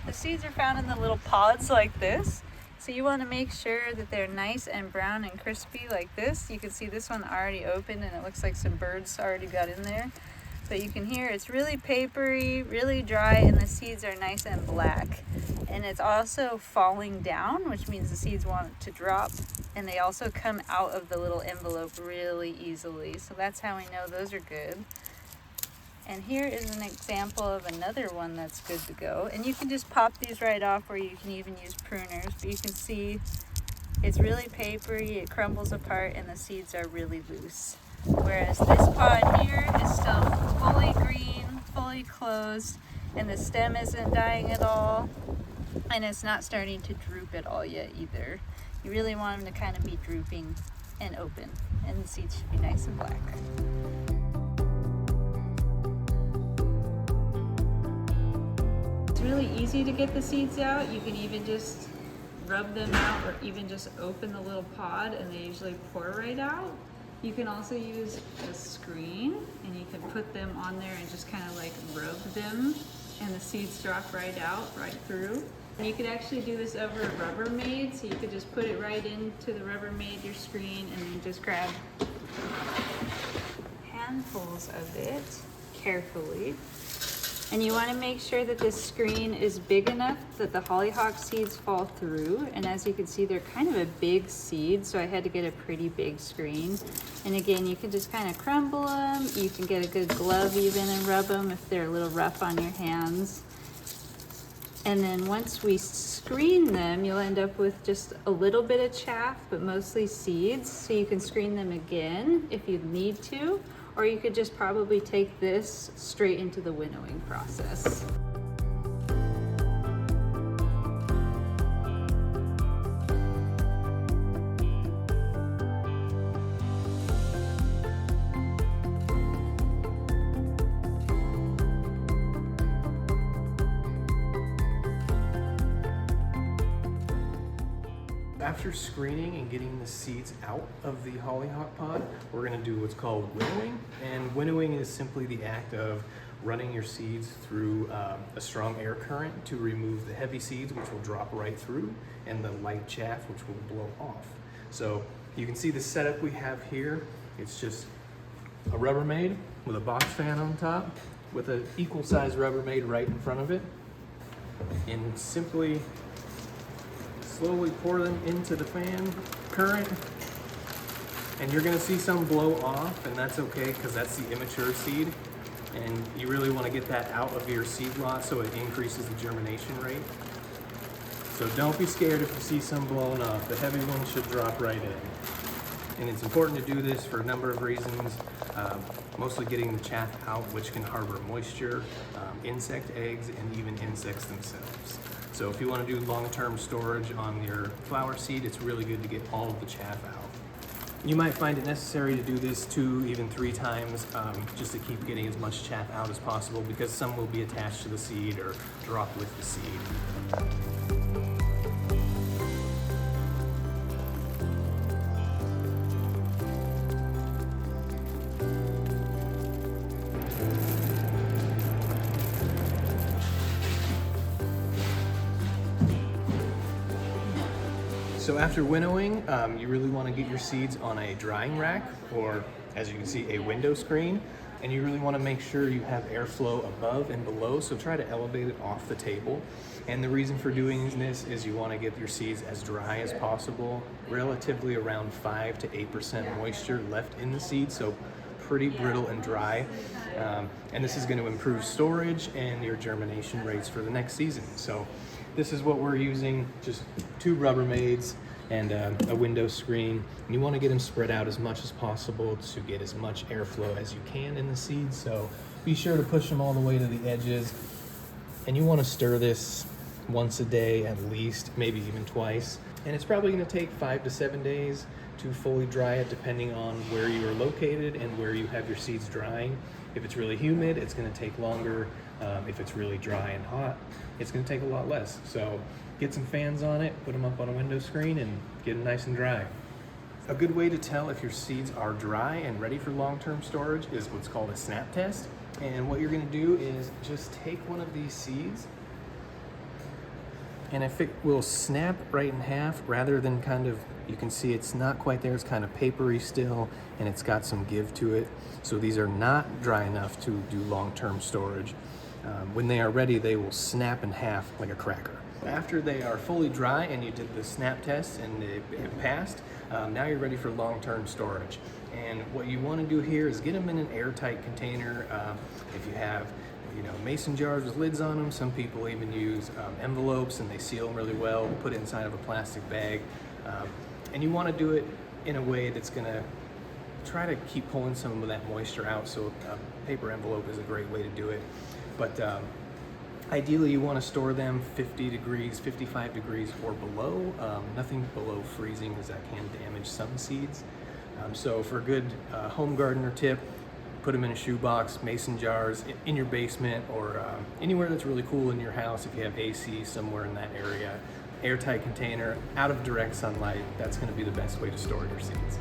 The seeds are found in the little pods like this. So you want to make sure that they're nice and brown and crispy like this. You can see this one already opened and it looks like some birds already got in there. But you can hear it's really papery, really dry, and the seeds are nice and black. And it's also falling down, which means the seeds want to drop. And they also come out of the little envelope really easily. So that's how we know those are good. And here is an example of another one that's good to go. And you can just pop these right off, or you can even use pruners. But you can see it's really papery, it crumbles apart, and the seeds are really loose. Whereas this pod here is still fully green, fully closed, and the stem isn't dying at all, and it's not starting to droop at all yet either. You really want them to kind of be drooping and open, and the seeds should be nice and black. It's really easy to get the seeds out. You can even just rub them out or even just open the little pod and they usually pour right out. You can also use a screen and you can put them on there and just kind of like rub them and the seeds drop right out, right through. And you could actually do this over a Rubbermaid, so you could just put it right into the Rubbermaid, your screen, and then just grab handfuls of it carefully. And you want to make sure that this screen is big enough that the hollyhock seeds fall through. And as you can see, they're kind of a big seed, so I had to get a pretty big screen. And again, you can just kind of crumble them. You can get a good glove even and rub them if they're a little rough on your hands. And then once we screen them, you'll end up with just a little bit of chaff, but mostly seeds. So you can screen them again if you need to. Or you could just probably take this straight into the winnowing process. After screening and getting the seeds out of the hollyhock pod, we're going to do what's called winnowing. And winnowing is simply the act of running your seeds through a strong air current to remove the heavy seeds, which will drop right through, and the light chaff, which will blow off. So you can see the setup we have here. It's just a Rubbermaid with a box fan on top, with an equal size Rubbermaid right in front of it, and simply slowly pour them into the fan current, and you're going to see some blow off, and that's okay because that's the immature seed, and you really want to get that out of your seed lot so it increases the germination rate. So don't be scared if you see some blowing off. The heavy ones should drop right in. And it's important to do this for a number of reasons, mostly getting the chaff out, which can harbor moisture, insect eggs, and even insects themselves. So if you want to do long-term storage on your flower seed, it's really good to get all of the chaff out. You might find it necessary to do this 2, even 3 times, just to keep getting as much chaff out as possible, because some will be attached to the seed or drop with the seed. So after winnowing, you really want to get your seeds on a drying rack, or as you can see, a window screen. And you really want to make sure you have airflow above and below, so try to elevate it off the table. And the reason for doing this is you want to get your seeds as dry as possible, relatively around 5 to 8% moisture left in the seed, so pretty brittle and dry. And this is going to improve storage and your germination rates for the next season. So this is what we're using, just 2 Rubbermaids and a window screen. And you want to get them spread out as much as possible to get as much airflow as you can in the seeds. So be sure to push them all the way to the edges. And you want to stir this once a day at least, maybe even twice. And it's probably going to take 5 to 7 days to fully dry it, depending on where you are located and where you have your seeds drying. If it's really humid, it's going to take longer. If it's really dry and hot, it's going to take a lot less. So get some fans on it, put them up on a window screen, and get them nice and dry. A good way to tell if your seeds are dry and ready for long-term storage is what's called a snap test. And what you're going to do is just take one of these seeds And if it will snap right in half rather than kind of, you can see it's not quite there, it's kind of papery still, and it's got some give to it. So these are not dry enough to do long-term storage. When they are ready, they will snap in half like a cracker. After they are fully dry and you did the snap test and it passed, now you're ready for long-term storage. And what you want to do here is get them in an airtight container. If you have mason jars with lids on them, some people even use envelopes and they seal them really well, put it inside of a plastic bag. And you want to do it in a way that's going to try to keep pulling some of that moisture out, so a paper envelope is a great way to do it. But ideally you want to store them 50 degrees, 55 degrees or below, nothing below freezing as that can damage some seeds. So for a good home gardener tip, put them in a shoebox, mason jars, in your basement, or anywhere that's really cool in your house. If you have AC somewhere in that area, airtight container, out of direct sunlight, that's going to be the best way to store your seeds.